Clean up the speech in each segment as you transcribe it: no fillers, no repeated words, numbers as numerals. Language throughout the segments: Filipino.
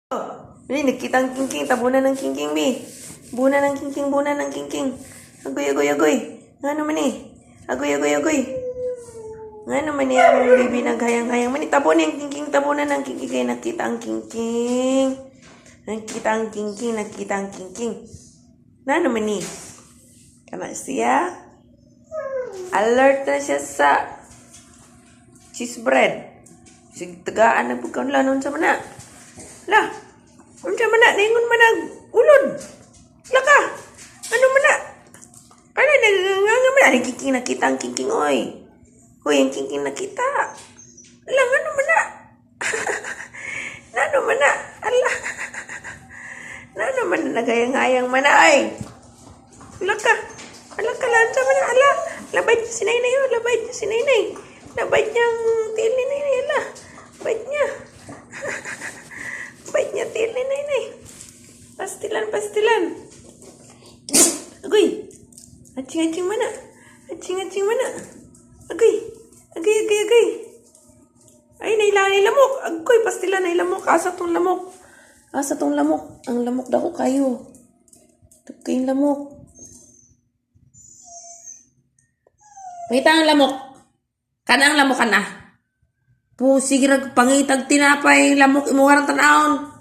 Bi, nakita ang king-king. Tabunan ng king-king, Bi. Bunan ng king-king, bunan ng king-king. Agoy, agoy, agoy. Nga naman eh. Agoy, agoy, agoy. Nga naman eh, ang baby naghayang-hayang. Mani, tabunan ng king-king, tabunan ng king-king. Kaya nakita ang king-king. Nakita ang king-king, nakita ang king-king. Nga naman eh. Kana siya. Alert na siya sa cheese bread. Sige, tagaan na pagkaon lanon sa mana. Lah, unsa man na, ningon man ulod. Laka, ano man na? Ano, naganganga man na, nagkiking nakita ang king-king, oy. Hoy, ang king-king nakita. Alang, ano man na? Ano man na? Ala. Ano man na, nagayang-ayang man na, ay. Laka, alaka lang sa man na, ala. Labay niya si Nainay, oh, labay niya si Nainay. Labay niyang tail ni Nainay, ala. Labay niya. Bait niya tail ni Nainay. Pastilan, pastilan. Agoy. Acing-acing mana? Acing-acing mana? Agoy. Agoy, agoy, agoy. Ay, nailangan ni lamok. Agoy, pastilan na lamok. Asa tong lamok. Asa tong lamok. Ang lamok dako kayo. Ito yung lamok. Pangita ang lamok. Kana ang lamok ka na. Sige pangitag tinapay lamok imuharang tanahon.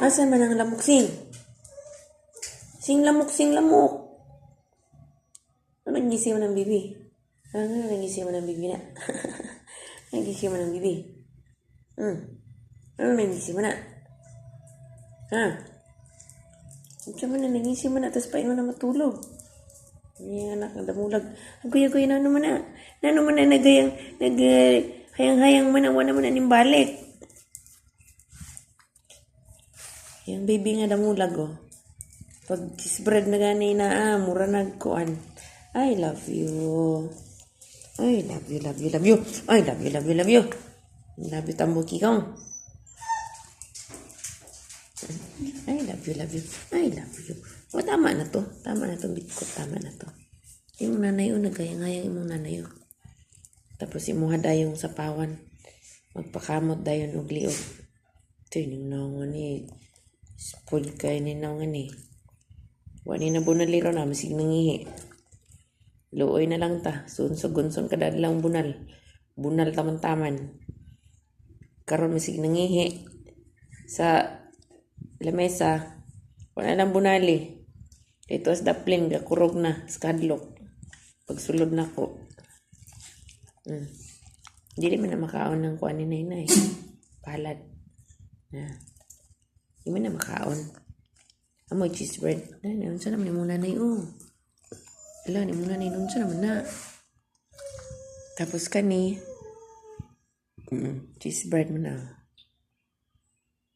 Asan man ang lamok sing? Sing lamok, sing lamok. Ano nagisi mo ng bibi? Ano nagisi mo ng bibi na? Nagisi mo ng bibi? Ano nagisi mo na? Ha? Ano man na nagisi mo na tapos pain mo na matulog? Ay, anak, nadamulag. Agoy-agoy na naman na. Na naman na hayang-hayang man na, wala naman na nimbalik. Yung baby nga damulag, oh. Pag cheese bread na gani na, mura nagkuan. I love you. I love you, love you, love you. I love you, love you, love you. Love you, tambuki kong. I love you, love you. I love you. O, tama na to. Tama na to, bitkot. Tama na to. Yung nanay o, nagayang-ayang imong nanay o. Tapos imuha dayong sapawan. Magpakamot dayon og liog. Ito yung naungan ni. Spoiled kayo ni naungan ni. Wani na bunaliro na, masig nangihi. Luoy na lang ta. Sunso-gunson kada lang bunal. Bunal taman-taman. Karon masig nangihi. Sa lamesa. Wala lang bunali. Ito as daplin, kurog na, skadlok. Pagsulod na ko. Hindi man na makaon ng kuha ni Nainay. Palad. Hindi man na makaon. Amoy cheese bread. Unsa naman yung nanay, oh. Ala, ni muna nanay, unsa naman na. Tapos kani, cheese bread mo na.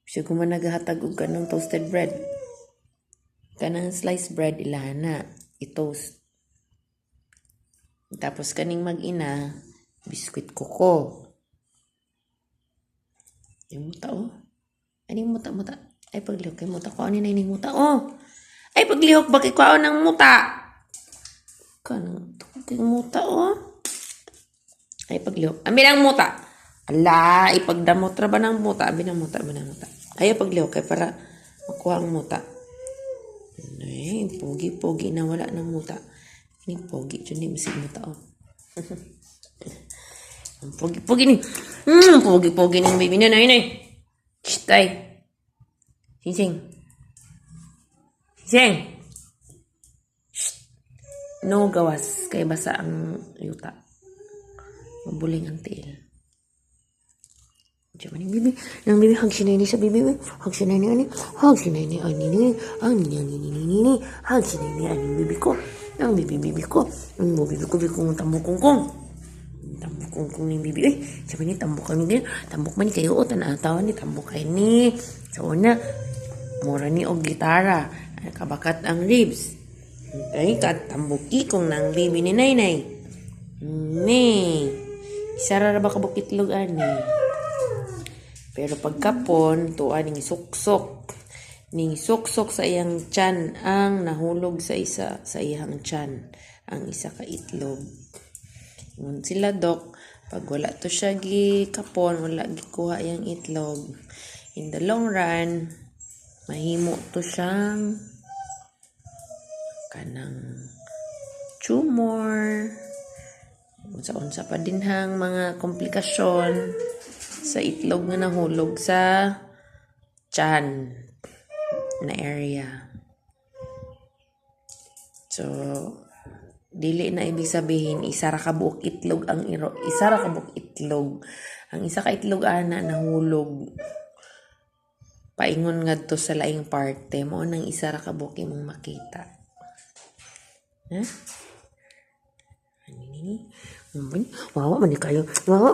Siya kung man naghahatag og kanong toasted bread. Kanang sliced bread, ilana, i-toast. Tapos kaning mag-ina, biskuit koko. Yung muta, oh. Ano yung muta? Ay, paglihok kay muta ko. Ano na yung muta, oh. Ay, paglihok, bakit ko ng muta? Kanang kay muta, oh. Ay, paglihok. Ambil ang muta. Ala, ipagdamot ra ba ng muta? Ambil ang muta. Ay, paglihok kay para makuha ang muta. Ay, pogi-pogi na wala ng muta. Ini pogi, hindi masig muta, oh. Pogi-pogi ni. Pogi-pogi ng baby na Nainay. Shh, tay. Sing-sing. Sing. Shh. No gawas, kay basa ang yuta. Mabuling ang tiil. Diyan yung bibi. Nang bibi, hug si Nainay sa bibi. Hug si Nainay, ani. Hug si Nainay, ani. Hug si Nainay, ani. Bibi ko. Ang bibi ko. Ang bibi ko, bikong tambukong-kong. Tambukong-kong ni bibi. Ay, sabi ni, tambuk kami din. Tambuk man ni kayo. O, tanatawan ni, tambuk kayo ni. So, na, mura ni og gitara. Kabakat ang ribs. Ay, katambuki kong nang bibi ni Nainay. Isara na ba kabukitlog, ani? Pero pagkapon, tuwa ning suksok. Ning suksok sa iyang tiyan ang nahulog sa iyang tiyan. Ang isa ka itlog. Ngun sila, Dok, Pag wala to siya gikapon, wala gikuha yung itlog, in the long run, mahimo to siyang kanang tumor, unsa-unsa pa din hang mga komplikasyon sa itlog nga nahulog sa tiyan na area. So, dili na ibig sabihin isa ra ka buok itlog ang isa ra ka buok itlog. Ang isa ka itlog ana nahulog paingon ngadto sa laing parte, mao nang isa ra ka buok imong makita. Ha? Ani? Wawa man ni kayo. Wawa